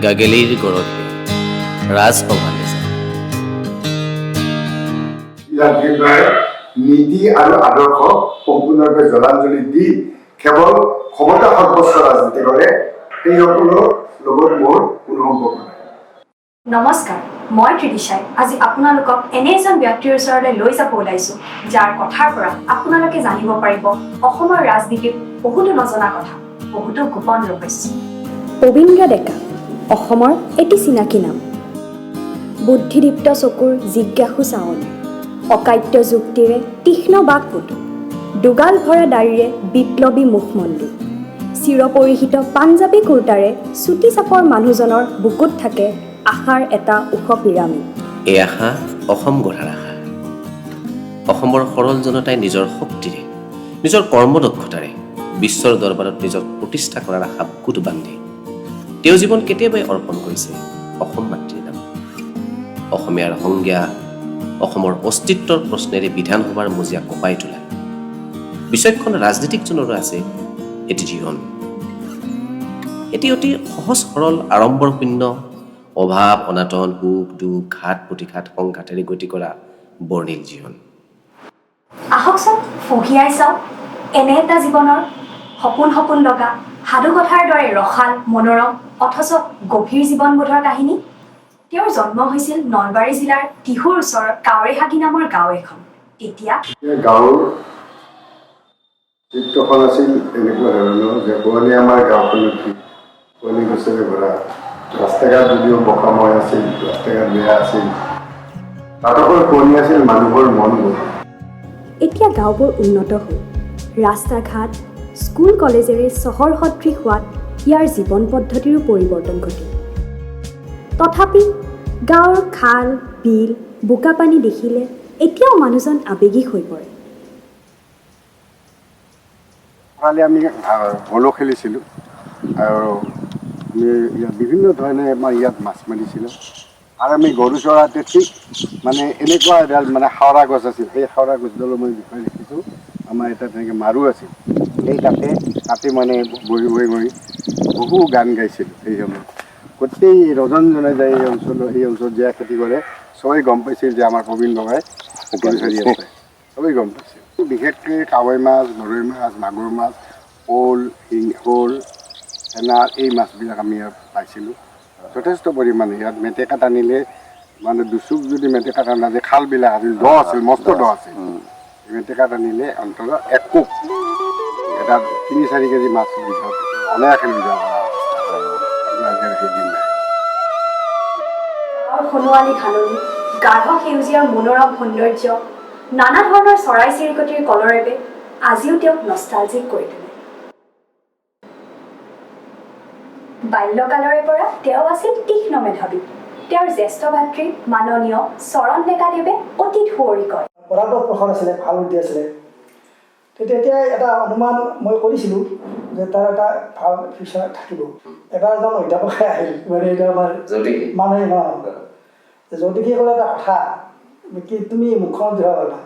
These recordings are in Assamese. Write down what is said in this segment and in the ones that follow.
গাগেলিৰ গৰখে ৰাজসভালৈ যায়। নীতি আৰু আদৰ্শ সম্পূৰ্ণৰূপে জলাঞ্জলি দি কেৱল ক্ষমতা সৰ্বস্ব ৰাজনীতি কৰে, সেইসকলৰ লগত মোৰ কোনো সম্পৰ্ক নাই। নমস্কাৰ, মই ত্ৰিদিশাই আজি আপোনালোকক এনে এজন ব্যক্তিৰ ওচৰলৈ লৈ যাব ওলাইছোঁ, যাৰ কথাৰ পৰা আপোনালোকে জানিব পাৰিব অসমৰ ৰাজনীতিৰ বহুতো নজনা কথা, বহুতো গোপন ৰহস্য। প্ৰবীন্দ্ৰ ডেকা অসমৰ এটি চিনাকি নাম। বুদ্ধিদীপ্ত চকুৰ জিজ্ঞাসু চাৱনি, অকাট্য যুক্তিৰে তীক্ষ্ণ বাকপটু, দুগাল ভৰা দাড়িৰে বিপ্লৱী মুখমণ্ডল, চিৰপৰিহিত পাঞ্জাবী কুৰ্তাৰে চুটি চাপৰ মানুহজনৰ বুকুত থাকে আশাৰ এটা ওখ পিৰামিড। এই আশা অসম গঢ়াৰ আশা। অসমৰ সৰল জনতাই নিজৰ শক্তিৰে, নিজৰ কৰ্মদক্ষতাৰে বিশ্বৰ দৰবাৰত নিজক প্ৰতিষ্ঠা কৰাৰ আশা বুকুত বান্ধি তেওঁ জীৱন কেতিয়াবাই অৰ্পণ কৰিছে অসম মাতৃৰ নাম। অসমীয়াৰ সংজ্ঞা, অসমৰ অস্তিত্বৰ প্ৰশ্নেৰে বিধানসভাৰ মজিয়া কঁপাই তোলা বিচক্ষণ ৰাজনীতিকজনৰো আছে এটি জীৱন, এটি অতি সহজ সৰল আড়ম্বৰশূন্য, অভাৱ অনাটন সুখ দুখ ঘাট প্ৰতিঘাত সংঘাতেৰে গতি কৰা বৰ্ণিল জীৱন। আহকচোন ফঁহিয়াই চাওক এনে এটা জীৱনৰ সপোন লগা সাধুকথাৰ দৰে ৰসাল মনোৰম অথচ গভীৰ জীৱনবোধৰ কাহিনী। তেওঁৰ জন্ম হৈছিল নলবাৰী জিলাৰ টিহুৰ ওচৰৰ কাৱৰেহাগি নামৰ গাঁও এখন। তেতিয়া গাঁৱৰ চিত্ৰখন আছিল এনেকুৱা ধৰণৰ যে পুৰণি আমাৰ গাঁওখনত পুৰণি গছেৰে ভৰা, ৰাস্তা ঘাট যদিও বোকাময় আছিল, ৰাস্তা ঘাট বেয়া আছিল, তাতকৈ পুৰণি আছিল মানুহৰ মনবোৰ। এতিয়া গাঁওবোৰ উন্নত হ'ল, ৰাস্তা ঘাট স্কুল কলেজেৰে চহৰ সদৃশ হোৱাত ইয়াৰ জীৱন পদ্ধতিৰো পৰিৱৰ্তন ঘটিল। তথাপি গাঁৱৰ খাল বিল বোকা পানী দেখিলে এতিয়াও মানুহজন আৱেগিক হৈ পৰে। কালি আমি হলো খেলিছিলোঁ আৰু আমি ইয়াত বিভিন্ন ধৰণে আমাৰ ইয়াত মাছ মাৰিছিলোঁ আৰু আমি গৰু চৰাতে ঠিক মানে এনেকুৱা এডাল মানে হাওৰা গছ আছিল, সেই হাওৰা গছডালৰ মই বিষয়ে দেখিছোঁ আমাৰ এটা তেনেকৈ মাৰো আছিল, সেই তাতে মানে বহি বহু গান গাইছিলোঁ। সেই সময়ত গোটেই ৰজনজনে যায় এই অঞ্চলত জীয়া খেতি কৰে, চবেই গম পাইছিল যে আমাৰ প্ৰবীণ বাবাই গৰুচাৰী আছে, চবেই গম পাইছিল। বিশেষকৈ কাৱৈ মাছ, গৰৈ মাছ, মাগুৰ মাছ, শ'ল, শ'ল, হেনা এই মাছবিলাক আমি ইয়াত পাইছিলোঁ যথেষ্ট পৰিমাণে। ইয়াত মেটেকা টানিলে মানে দুচুক যদি মেটেকা টানা যে খালবিলাক আছিল, দ আছিল, মস্ত দ আছিল, মেটেকা টানিলে অন্তত এক কোপ এটা ৩-৪ কেজি মাছ অনায়াসে লৈ যাব পৰা সেইদিন নাই। সোণোৱালী ধাননি, গাঢ় সেউজীয়াৰ মনোৰম সৌন্দৰ্য, নানা ধৰণৰ চৰাই চিৰিকটিৰ কলৰৱে আজিও তেওঁক নষ্টালজিক কৰি তোলে। বাল্যকালৰে পৰা তেওঁ আছিল তীক্ষ্ণ মেধাৱী। তেওঁৰ জ্যেষ্ঠ ভাতৃ মাননীয় চৰণ ডেকাদেৱে অতি ধুঁৱৰি কয়। পঢ়াটো প্ৰখৰ আছিলে, ভাল বুদ্ধি আছিলে। তেতিয়া এটা অনুমান মই কৰিছিলোঁ যে তাৰ এটা ভাল ফিউচাৰ থাকিব। এবাৰ এজন অধ্যাপকে আহিল, মানে এইটো আমাৰ মানুহে জ্যোতিষে ক'লে এটা কথা, কি তুমি মুখ্যমন্ত্ৰী হ'ব পাৰিবা।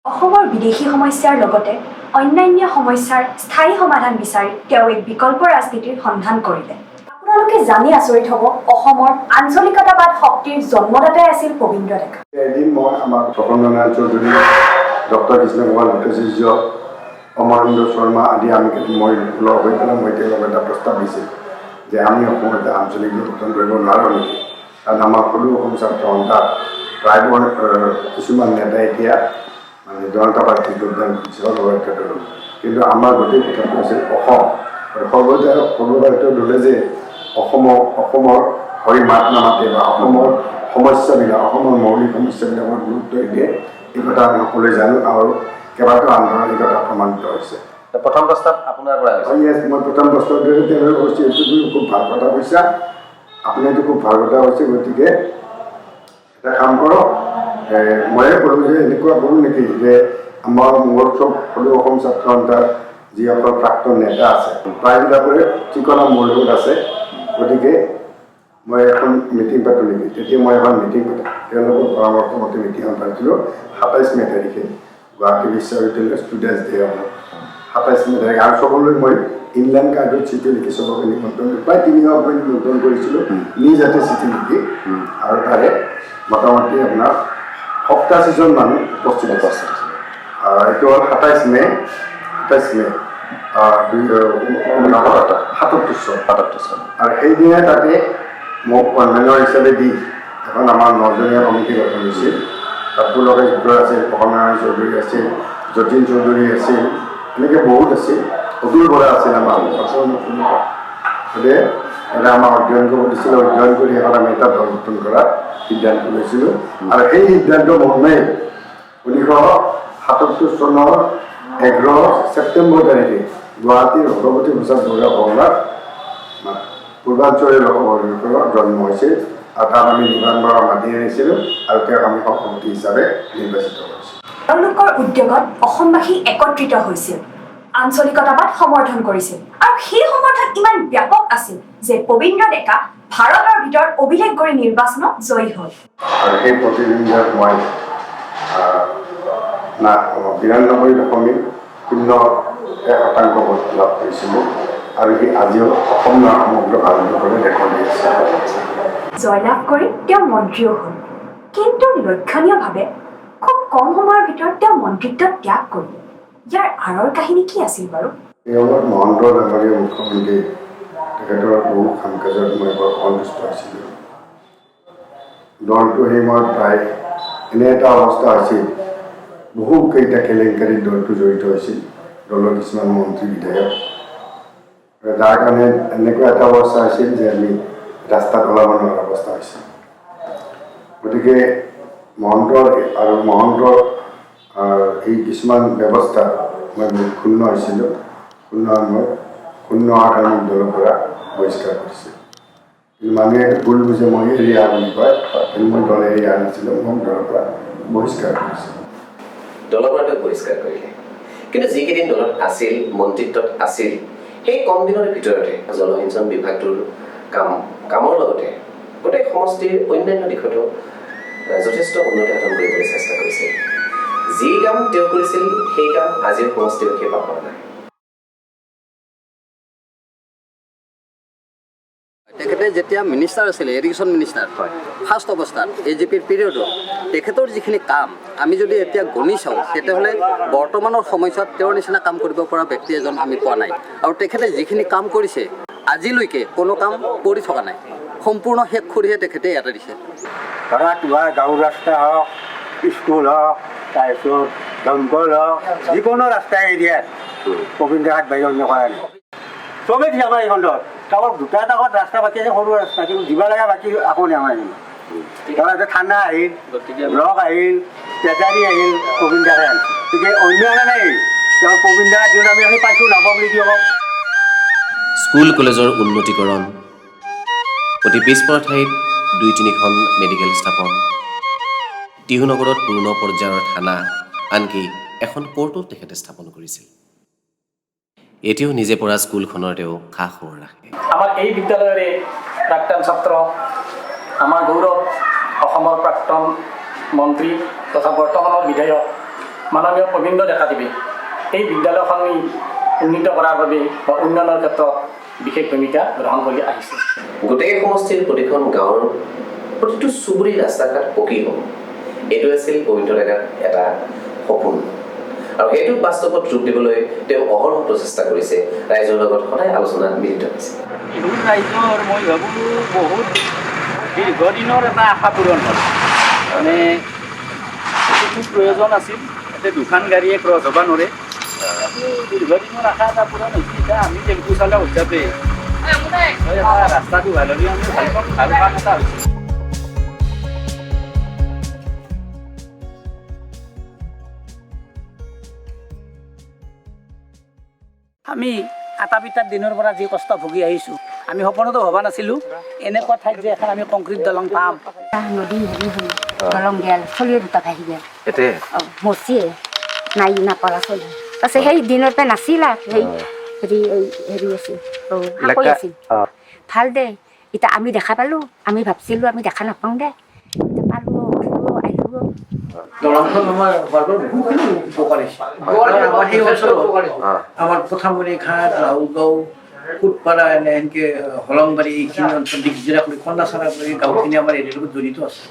অসমৰ বিদেশী সমস্যাৰ লগতে অন্যান্য সমস্যাৰ স্থায়ী সমাধান বিচাৰি তেওঁ এক বিকল্প ৰাজনীতিৰ সন্ধান কৰিলে। আপোনালোকে জানি আচৰিত হ'ব, অসমৰ আঞ্চলিকতাবাদ শক্তিৰ জন্মদাতাই আছিল প্ৰবীন্দ্ৰ ডেকা। এদিন মই আমাৰ তপন চৌধুৰী, ডক্টৰ কৃষ্ণ কুমাৰ ভট্টাচাৰ্য, অমৰেন্দ্ৰ শৰ্মা আদি আমি মই লগ হৈ পেলাই মই তেওঁলোকক এটা প্ৰস্তাৱ দিছিলোঁ যে আমি অসমত এটা আঞ্চলিক গঠন কৰিব নোৱাৰোঁ নেকি, কাৰণ আমাৰ সৰু অসম ছাত্ৰ সন্থাত প্ৰায়বোৰ কিছুমান নেতাই এতিয়া মানে জনতা পাৰ্টীত যোগদান কৰিছে, কিন্তু আমাৰ গোটেই কথাটো আছিল অসম। সৰ্বভাৰতীয় দলে যে অসমৰ হৈ মাত নামাতে বা অসমৰ সমস্যাবিলাক, অসমৰ মৌলিক সমস্যাবিলাকৰ গুৰুত্ব দিয়ে, এই কথা আমি সকলোৱে জানো আৰু কেইবাটাও আন্দোলন এই কথা প্ৰমাণিত হৈছে। প্ৰথম প্ৰস্তাৱ আপোনাৰ পৰা মই প্ৰথম প্ৰস্তাৱ দিলোঁ, তেওঁলোকে কৈছে এইটো তুমি খুব ভাল কথা কৈছা, আপুনি এইটো খুব ভাল কথা কৈছে, গতিকে এটা কাম কৰক, ময়ে ক'লোঁ যে এনেকুৱা কৰোঁ নেকি যে আমাৰ মোৰ চব সৰু অসম ছাত্ৰ সন্থাৰ যিসকল প্ৰাক্তন নেতা আছে প্ৰায়বিলাকৰে ঠিকনা মোৰ লগত আছে, গতিকে মই এখন মিটিং পাতোঁ নেকি। তেতিয়া মই এখন মিটিং পাতোঁ, তেওঁলোকৰ পৰামৰ্শ মতে মিটিংখন পাতিছিলোঁ ২৭ মে তাৰিখে গুৱাহাটী বিশ্ববিদ্যালয়ৰ ষ্টুডেণ্টছ ডে হ'ব। ২৭ মে তাৰিখে আৰু সকলোৱে মই ইনলাইন কাৰ্ডত চিঠি লিখি চবকে নিমন্ত্ৰণ প্ৰায় 300 নিমন্ত্ৰণ কৰিছিলোঁ নিজ হাতে চিঠি লিখি আৰু তাৰে মোটামুটি আপোনাৰ 87জন মানুহ উপস্থিত আছে। এইটো হ'ল 27 মে 1977 চন আৰু সেইদিনা তাতে মোক কনভেনৰ হিচাপে দি এখন আমাৰ 9জনীয়া কমিটি গঠন হৈছিল। তাত পুলকেশ বৰুৱা আছিল, প্ৰসন্নাৰায়ণ চৌধুৰী আছিল, যতীন চৌধুৰী আছিল, এনেকৈ বহুত আছিল, অতুল বৰা আছিল আমাৰ গতিকে এটা আমাক অধ্যয়ন কৰিব দিছিল। অধ্যয়ন কৰি এখন আমি এটা দল গঠন কৰাৰ সিদ্ধান্ত লৈছিলোঁ আৰু সেই সিদ্ধান্ত মৰ্মে 1977 চনৰ 11 ছেপ্টেম্বৰ তাৰিখে গুৱাহাটীৰ ভগৱতী প্ৰসাদ বৰুৱা ভৱনত পূৰ্বাঞ্চলীয় লোকসভাৰ জন্ম হৈছিল আৰু তাত আমি নিৰ্মাণ বৰা মাতি আনিছিলোঁ আৰু তেওঁক আমি সভাপতি হিচাপে নিৰ্বাচিত কৰিছিলোঁ। তেওঁলোকৰ উদ্যোগত অসমবাসী একত্ৰিত হৈছিল, আঞ্চলিকতাবাদ সমৰ্থন কৰিছিল আৰু সেই সমৰ্থন ইমান ব্যাপক আছিল যে পবিত্ৰ ডেকা ভাৰতৰ ভিতৰত অভিলেখ গঢ়ি নিৰ্বাচনত জয়ী হ'ল। আৰু সেই প্ৰতিদ্বন্দ্বিতাত মই 92.01% ভোট লাভ কৰিছিলোঁ আৰু সি আজিও অসম সমগ্ৰ ভাৰতবৰ্ষৰে ৰেকৰ্ড দি আছে। জয়লাভ কৰি তেওঁ মন্ত্ৰীও হ'ল, কিন্তু লক্ষণীয়ভাৱে খুব কম সময়ৰ ভিতৰত তেওঁ মন্ত্ৰিত্ব ত্যাগ কৰিলে। ইয়াৰ আঁৰৰ কাহিনী কি আছিল বাৰু? এই সময়ত মহন্ত ডাঙৰীয়া মুখ্যমন্ত্ৰী, তেখেতৰ বহু কাম কাজত মই বৰ সন্তুষ্ট হৈছিলোঁ। দলটো সেই সময়ত প্ৰায় এনে এটা অৱস্থা আছিল, বহুকেইটা কেলেংকাৰীত দলটো জড়িত হৈছিল, দলৰ কিছুমান মন্ত্ৰী বিধায়ক, যাৰ কাৰণে এনেকুৱা এটা অৱস্থা আছিল যে আমি ৰাস্তাত ওলাব নোৱাৰা অৱস্থা হৈছিল। গতিকে মহন্তৰ এই কিছুমান ব্যৱস্থা মই বহুত ক্ষুণ্ণ হৈছিলোঁ। ক্ষুণ্ণ হোৱাৰ কাৰণে দলৰ পৰা বহিষ্কাৰ কৰিছিল। কিন্তু মানুহে ভুল বুজে মই এৰিয়া বুলি কয়, কিন্তু মই দল এৰিয়া নাছিলোঁ, মোক দলৰ পৰা বহিষ্কাৰ কৰিছিল। দলৰ পৰা তেওঁক বহিষ্কাৰ কৰিলে, কিন্তু যিকেইদিন দলত আছিল, মন্ত্ৰিত্বত আছিল, সেই কম দিনৰ ভিতৰতে জলসিঞ্চন বিভাগটোৰ কামৰ লগতে গোটেই সমষ্টিৰ অন্যান্য দিশতো যথেষ্ট উন্নতি সাধন কৰিবলৈ চেষ্টা কৰিছিল। যি কাম তেওঁ কৰিছিল সেই কাম আজিৰ সমষ্টিবাসীয়ে পাব নাই। তেখেতে যেতিয়া মিনিষ্টাৰ আছিলে, এডুকেশ্যন মিনিষ্টাৰ হয় ফাৰ্ষ্ট অৱস্থাত AJPৰ পিৰিয়ডত, তেখেতৰ যিখিনি কাম আমি যদি এতিয়া গণি চাওঁ তেতিয়াহ'লে বৰ্তমানৰ সময়ছোৱাত তেওঁৰ নিচিনা কাম কৰিব পৰা ব্যক্তি এজন আমি পোৱা নাই। আৰু তেখেতে যিখিনি কাম কৰিছে আজিলৈকে কোনো কাম কৰি থকা নাই, সম্পূৰ্ণ শেষ কৰিহে তেখেতে এটা দিছে। ধৰা তোমাৰ গাঁৱৰ ৰাস্তা হওক, স্কুল হওক, তাৰপিছত দমকল হওক, যিকোনো ৰাস্তা এৰিয়াত প্ৰবীণ ডেকাক বাহিৰ অন্য কৰা নাই। চবেই দিছে আমাৰ এইখনত। গাঁৱৰ দুটা এটা ৰাস্তা বাকী আছে, সৰু ৰাস্তা, কিন্তু দিব লগা বাকী আকৌ নাই আমাৰ এইখনত। ধৰা এতিয়া থানা আহিল, ব্লক আহিল, ট্ৰেজাৰী আহিল, প্ৰবীণ ডেকাই আহিল। গতিকে অন্য এটা নাই, তেওঁৰ প্ৰবীণ ডেকাৰ দিনত আমি পাইছোঁ নাপাওঁ বুলি কি হ'ব। স্কুল কলেজৰ উন্নতিকৰণ, অতি পিছপৰা ঠাইত 2-3খন মেডিকেল স্থাপন, টিহুনগৰত পূৰ্ণ পৰ্যায়ৰ থানা, আনকি এখন কোৰ্টো তেখেতে স্থাপন কৰিছিল। এতিয়াও নিজে পঢ়া স্কুলখনৰ তেওঁ খা খবৰ ৰাখে। আমাৰ এই বিদ্যালয়ৰে প্ৰাক্তন ছাত্ৰ, আমাৰ গৌৰৱ, অসমৰ প্ৰাক্তন মন্ত্ৰী তথা বৰ্তমানৰ বিধায়ক মাননীয় প্ৰবীন্দ্ৰ ডেকাদেৱে এই বিদ্যালয়খন উন্নীত কৰাৰ বাবে বা উন্নয়নৰ ক্ষেত্ৰত বিশেষ ভূমিকা গ্ৰহণ কৰি আহিছে। গোটেই সমষ্টিৰ প্ৰতিখন গাঁৱৰ প্ৰতিটো চুবুৰী ৰাস্তা ঘাট পকী হ'ব, এইটো আছিল প্ৰবীন্দ্ৰ ডেকাৰ এটা সপোন। আৰু সেইটো বাস্তৱত ৰূপ দিবলৈ তেওঁ অহৰহ প্ৰচেষ্টা কৰিছে, ৰাইজৰ লগত সদায় আলোচনাত মিলিত হৈছে। ৰাইজৰ মই ভাবোঁ বহুত দীৰ্ঘদিনৰ এটা আশা পূৰণ হ'ল। মানে খুব প্ৰয়োজন আছিল, এতিয়া দুখন গাড়ীয়ে ক্ৰছ হ'ব নোৱাৰে, দীৰ্ঘদিনৰ আশা এটা পূৰণ হৈছে। এতিয়া আমি টেম্পু চালক হিচাপে ৰাস্তাটো ভাল হ'লে আমি ভাল কাম এটা হৈছে। আমি আটা পিঠাৰ দিনৰ পৰা যি কষ্ট ভুগি আহিছোঁ, আমি সপোনতো ভবা নাছিলোঁ এনেকুৱা ঠাইত যে এখন আমি কংক্ৰিট দলং পাম। নদী হেৰি হ'ল, দলং গেল, চলিয়ে দুটা ভাহি গেল, মচিয়ে নাই নাপালা চলি। তাৰপিছত সেই দিনৰ পৰা নাছিলা, সেই হেৰি আছিল, সাকৈ আছিল, ভাল দে। এতিয়া আমি দেখা পালোঁ, আমি ভাবছিলোঁ আমি দেখা নাপাওঁ দে, এতিয়া পালোঁ আহিলোঁ। দলংখন আমাৰ হোৱাৰ পৰা বহুখিনি উপকাৰ হৈছে আমাৰ সেই অঞ্চলত আমাৰ প্ৰথমবাৰী ঘাট লাউগাঁও ফুটপাৰা এনেকৈ হলংবাৰী এইখিনি অঞ্চল দিগজিৰা কৰি খন্দাচাৰা কৰি গাঁওখিনি আমাৰ এৰিৰ লগত জড়িত আছে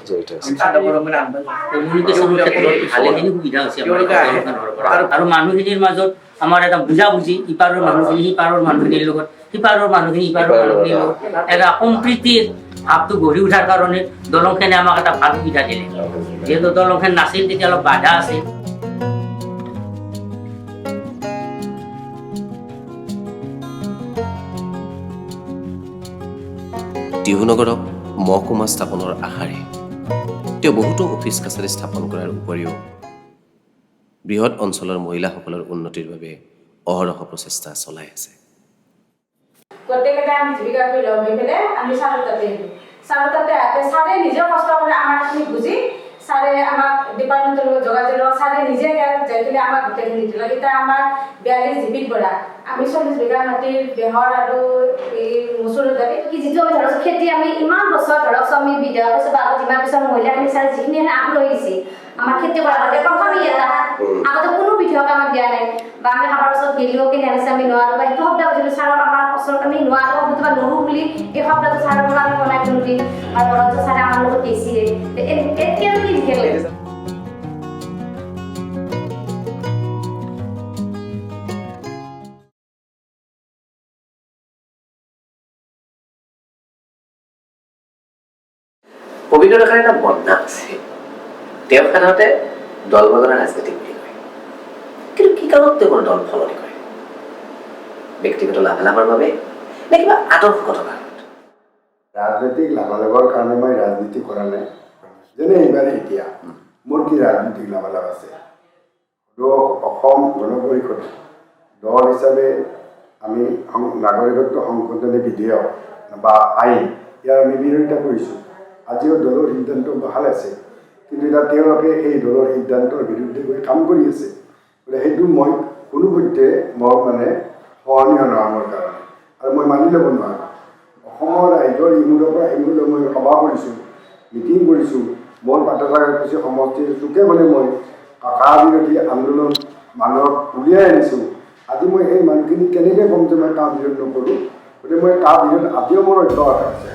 আৰু মানুহখিনিৰ মাজত আমাৰ এটা বুজাবুজি ইপাৰৰ মানুহখিনি সিপাৰৰ মানুহখিনিৰ লগত সিপাৰৰ মানুহখিনি ইপাৰৰ মানুহখিনিৰ লগত এটা সম্প্ৰীতিৰ ভাৱটো গঢ়ি উঠাৰ কাৰণে দলংখনে আমাক এটা ভাল সুবিধা দিলে যিহেতু দলংখন নাছিল তেতিয়া অলপ বাধা আছিল টিহুনগৰক মহকুমা স্থাপনৰ আশাৰে তেওঁ বহুতো অফিচ কাছাৰী স্থাপন কৰাৰ উপৰিও বৃহৎ অঞ্চলৰ মহিলাসকলৰ উন্নতিৰ বাবে অহৰহ প্ৰচেষ্টা চলাই আছে গোটেইকেইটা আমি জীৱিকা কৰি লগ হৈ পেলাই আমি ছাৰৰ তাতে আহোঁ ছাৰে নিজেও কষ্ট কৰি আমাৰখিনি বুজি ছাৰে আমাক ডিপাৰ্টমেণ্টৰ লগত যোগাযোগ লগত ছাৰে নিজে যাই পেলাই আমাক গোটেইখিনি দিলে এতিয়া আমাৰ 42 জিপিৰ পৰা আমি 40 বিঘা মাটিৰ বেহৰ আৰু এই মচুৰ দালি কি যিটো আমি ধৰক খেতি আমি ইমান বছৰ ধৰক আমি বিধৱা পাইছোঁ বা আগত যিমান বছৰ মহিলাখিনি ছাৰে যিখিনি আগ্ৰহী দিছে আমাৰ খেতি কৰাৰ বাবে প্ৰথমেই এটা আগতে কোনো বিধৱাক আমাক দিয়া নাই বা আমি কাৰোবাৰ ওচৰত গেলিও কিনে আনিছে আমি নোৱাৰোঁ বা সেইটো শব্দ বুজিলোঁ ছাৰৰ আমাৰ ওচৰত আমি নোৱাৰোঁ শব্দটো বা নোৰোঁ বুলি এই শব্দটো ছাৰৰ পৰা আমি বনাই দিলোঁ দি আৰু বৰঞ্চ ছাৰে আমাৰ লগত বেছিয়ে এতিয়া কি বিশেষ লাগিছে পবিত্ৰ ডেকাৰ এটা বদনাম আছে তেওঁ সাধাৰণতে দল বদলৰ ৰাজনীতি বুলি কয় কিন্তু কি কাৰণত তেওঁ দল সলনি কৰে ব্যক্তিগত লাভালাভৰ বাবে নে কিবা আদৰ্শগত কাৰণত ৰাজনৈতিক লাভালাভৰ কাৰণে মই ৰাজনীতি কৰা নাই যেনে এইবাৰ এতিয়া মোৰ কি ৰাজনৈতিক লাভালাভ আছে অসম গণ পৰিষদ দল হিচাপে আমি নাগৰিকত্ব সংশোধনী বিধেয়ক বা আইন ইয়াৰ আমি বিৰোধিতা কৰিছোঁ আজিও দলৰ সিদ্ধান্ত ভাল আছে কিন্তু এতিয়া তেওঁলোকে এই দলৰ সিদ্ধান্তৰ বিৰুদ্ধে গৈ কাম কৰি আছে গতিকে সেইটো মই কোনোপধ্যে মই মানে সহনীয় নহয় মোৰ কাৰণে আৰু মই মানি ল'ব নোৱাৰোঁ অসমৰ ৰাইজৰ ইমূৰৰ পৰা সিমূৰলৈ মই সভা কৰিছোঁ মিটিং কৰিছোঁ মোৰ পাঠ্যকাৰ্যসূচী সমষ্টিৰ চুকে মানে মই কা বিৰোধী আন্দোলন মানুহক উলিয়াই আনিছোঁ আজি মই সেই মানুহখিনি কেনেকৈ ক'ম যে মই কা বিৰোধ নকৰোঁ গতিকে মই কা বিৰোধ আজিও মোৰ অব্যাহত আছে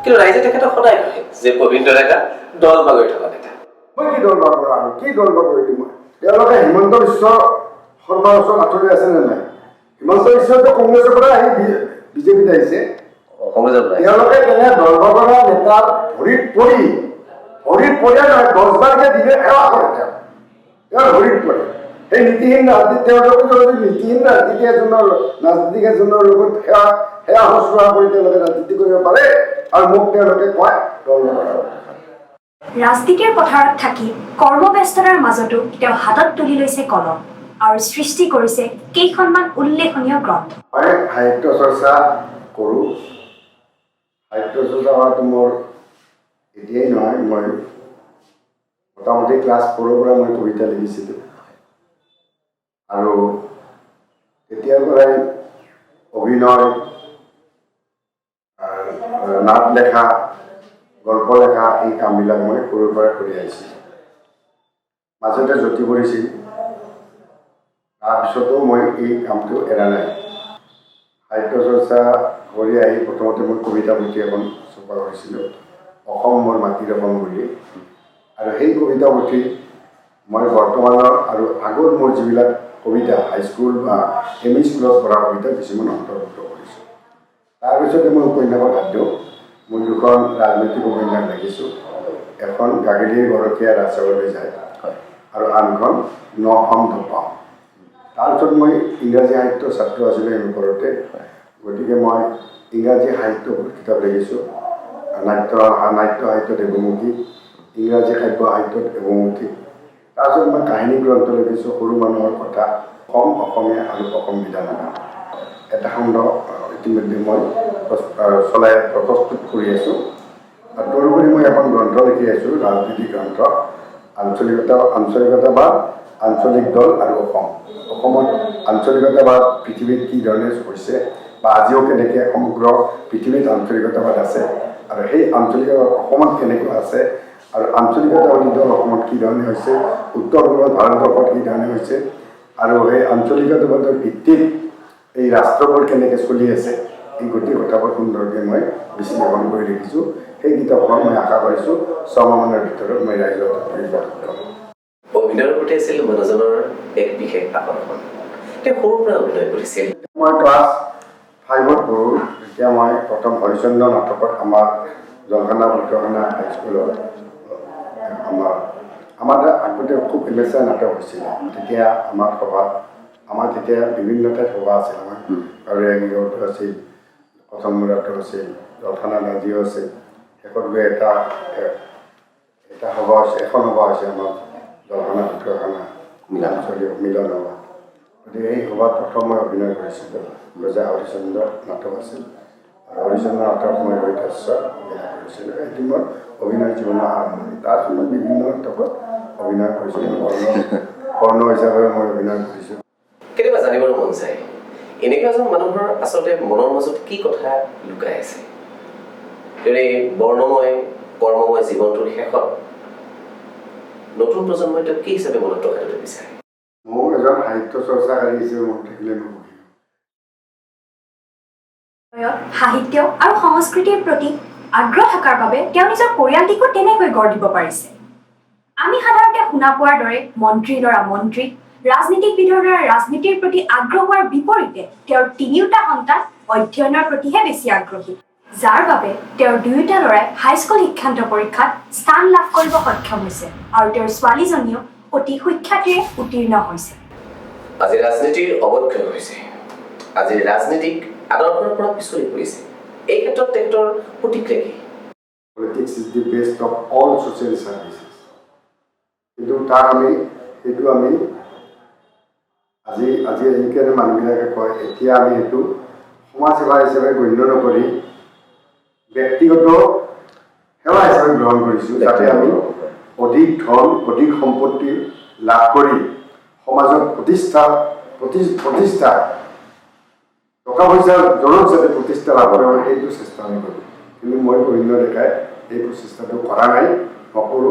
কিন্তু ৰাইজে তেখেতক সদায় কয় যে পবিত্ৰ ডেকা দল বাগৰি থকা নেতা মই কি দল বাগৰ আৰু কি দল বাগৰি দিম মই তেওঁলোকে হিমন্ত বিশ্ব শৰ্মাৰ ওচৰত আঁতৰি আছে নে নাই হিমন্ত বিশ্বটো কংগ্ৰেছৰ পৰা আহি বিজেপিত আহিছে তেওঁলোকে তেনে দল বাগৰা নেতাৰ ভৰিত পৰি নহয় 10 বাৰকৈ দিলে সেৱা কৰে তেওঁ ভৰিত পৰে সেই নীতিহীন ৰাজনীতি তেওঁলোকে যদি নীতিহীন ৰাজনীতি ৰাজনীতিক এজনৰ লগত সেৱা শুশ্ৰূষা কৰি তেওঁলোকে ৰাজনীতি কৰিব পাৰে আৰু মোক তেওঁলোকে কয় দল বাগৰা ৰাজনীতিৰ পথাৰত থাকি কৰ্মব্যস্ততাৰ মাজতো তেওঁ হাতত তুলি লৈছে কলম আৰু সৃষ্টি কৰিছে কেইখনমান উল্লেখনীয় গ্ৰন্থ মই সাহিত্য চৰ্চা কৰোঁ সাহিত্য চৰ্চা কৰাটো মোৰ এতিয়াই নহয় মই মোটামুটি ক্লাছ 4ৰ পৰা মই কবিতা লিখিছিলোঁ আৰু তেতিয়াৰ পৰাই অভিনয় নাট লেখা গল্প লেখা এই কামবিলাক মই সৰুৰ পৰা কৰি আহিছিলোঁ মাজতে জ্যোতি কৰিছিল তাৰপিছতো মই এই কামটো এৰা নাই সাহিত্য চৰ্চা কৰি আহি প্ৰথমতে মই কবিতা পুথি এখন ছপা কৰিছিলোঁ অসম মোৰ মাটিৰ অসম বুলি আৰু সেই কবিতা পুথি মই বৰ্তমানৰ আৰু আগত মোৰ যিবিলাক কবিতা হাইস্কুল বা ME স্কুলত পঢ়া কবিতা কিছুমান অন্তৰ্ভুক্ত কৰিছোঁ তাৰপিছতে মই উপন্যাসত হাত দিওঁ মই 2খন ৰাজনৈতিক উপন্যাস লিখিছোঁ এখন গাগেলীৰ গৰখীয়া ৰাজচাগৰলৈ যায় আৰু আনখন নসম ধপাওঁ তাৰপিছত মই ইংৰাজী সাহিত্যৰ ছাত্ৰ আছিলোঁ ওপৰতে গতিকে মই ইংৰাজী সাহিত্য কিতাপ লিখিছোঁ নাট্য সাহিত্য দেৱমুখী ইংৰাজী কাব্য সাহিত্যত দেৱমুখী তাৰপিছত মই কাহিনী গ্ৰন্থ লিখিছোঁ সৰু মানুহৰ কথা অসমীয়া আৰু অসম বিধানসভা এটা খণ্ড ইতিমধ্যে মই প্ৰস্তুত কৰি আছোঁ আৰু তদুপৰি মই এখন গ্ৰন্থ লিখি আছোঁ ৰাজনীতিক গ্ৰন্থ আঞ্চলিকতাবাদ আঞ্চলিক দল আৰু অসমত আঞ্চলিকতাবাদ পৃথিৱীত কি ধৰণে হৈছে বা আজিও কেনেকৈ সমগ্ৰ পৃথিৱীত আঞ্চলিকতাবাদ আছে আৰু সেই আঞ্চলিকতাবাদ অসমত কেনেকৈ আছে আৰু আঞ্চলিকতা অতীত অসমত কি ধৰণে হৈছে, উত্তৰ পূৰ্ব ভাৰতবৰ্ষত কি ধৰণে হৈছে, আৰু সেই আঞ্চলিকতাবাদৰ ভিত্তিত এই ৰাষ্ট্ৰবোৰ কেনেকৈ চলি আছে, এই গোটেই কথাবোৰ সুন্দৰকৈ মই বিশ্লেষণ কৰি দেখিছোঁ। সেই কিতাপখন মই আশা কৰিছোঁ 6 মাহৰ ভিতৰত মই ৰাইজৰ অভিনয়ৰ প্ৰতি আছিল মানুহজনৰ এক বিশেষ আকৰ্ষণ। তেওঁ সৰুৰ পৰা অভিনয় কৰিছিল। মই ক্লাছ 5ত পঢ়োঁ, তেতিয়া মই প্ৰথম হৰিচন্দ্ৰ নাটকত আমাৰ জলখানা ভদ্ৰখানা হাইস্কুলত আমাৰ আগতে খুব এমেচাৰ নাটক হৈছিলে। তেতিয়া আমাৰ তেতিয়া বিভিন্ন ঠাইত সভা আছিল। আমাৰ কাউৰীয়াগিৰিতো আছিল, প্ৰথম মূৰাটো আছিল, জলখানা নাজিও আছিল। শেষত গৈ এটা সভা হৈছে, এখন সভা হৈছে আমাৰ জলখানা ভদ্ৰখানা মিলন সভা। গতিকে এই সভাত প্ৰথম মই অভিনয় কৰিছিলোঁ। ৰজা হৰিচন্দ্ৰ নাটক আছিল, আৰু হৰিচন্দ্ৰ নাটক মই ৰোহিতাশ্বৰ অভিনয় কৰিছিলোঁ। এটি মোৰ অভিনয় জীৱনৰ আৰম্ভণি। তাৰ মই বিভিন্ন নাটকত অভিনয় কৰিছিলোঁ। কৰ্ণ হিচাপে মই অভিনয় কৰিছোঁ। কেতিয়াবা জানিবলৈ মন যায়, এনেকুৱা এজন মানুহৰ আচলতে মনৰ মাজত কি কথা লুকাই আছে। এই বৰ্ণময় কৰ্মময় জীৱনটোৰ শেষত নতুন প্ৰজন্মই তেওঁক কি হিচাপে মনত ৰখাটো বিচাৰে? মোৰ এজন সাহিত্য চৰ্চাকাৰী হিচাপে মনত থাকিলে নহ'ব। সাহিত্য আৰু সংস্কৃতিৰ প্ৰতি আগ্ৰহ থকাৰ বাবে তেওঁ নিজৰ পৰিয়ালটিকো তেনেকৈ গঢ় দিব পাৰিছে। আমি সাধাৰণতে শুনা পোৱাৰ দৰে মন্ত্ৰীৰ ল'ৰা মন্ত্ৰী, ৰাজনীতিবিদৰ দ্বাৰা ৰাজনীতিৰ প্ৰতি আগ্ৰহ হোৱাৰ বিপৰীতে তেওঁৰ 3টা সন্তান অধ্যয়নৰ প্ৰতিহে বেছি আগ্ৰহী, যাৰ বাবে তেওঁৰ 2টা ল'ৰাই হাইস্কুল শিক্ষান্ত পৰীক্ষাত স্থান লাভ কৰিব সক্ষম হৈছে, আৰু তেওঁৰ ছোৱালীজনীও অতি সুখ্যাতিৰে উত্তীৰ্ণ হৈছে। আজি ৰাজনীতিৰ অৱক্ষয় হৈছে, আজি ৰাজনীতিক আদৰ্শৰ পৰা পিছলি পৰিছে। এই ক্ষেত্ৰত তেখেতৰ প্ৰতিক্ৰিয়া কি? Politics is the best of all social services. কিন্তু সেইটো আমি আজিকালি মানুহবিলাকে কয়, এতিয়া আমি সেইটো সমাজসেৱা হিচাপে গণ্য নকৰি ব্যক্তিগত সেৱা হিচাপে গ্ৰহণ কৰিছোঁ, যাতে আমি অধিক ধন অধিক সম্পত্তি লাভ কৰি সমাজত প্ৰতিষ্ঠা টকা পইচাৰ জনক যাতে প্ৰতিষ্ঠা লাভ কৰে সেইটো চেষ্টা আমি কৰোঁ। কিন্তু মই অন্য ডেকাই এই প্ৰচেষ্টাটো কৰা নাই। সকলো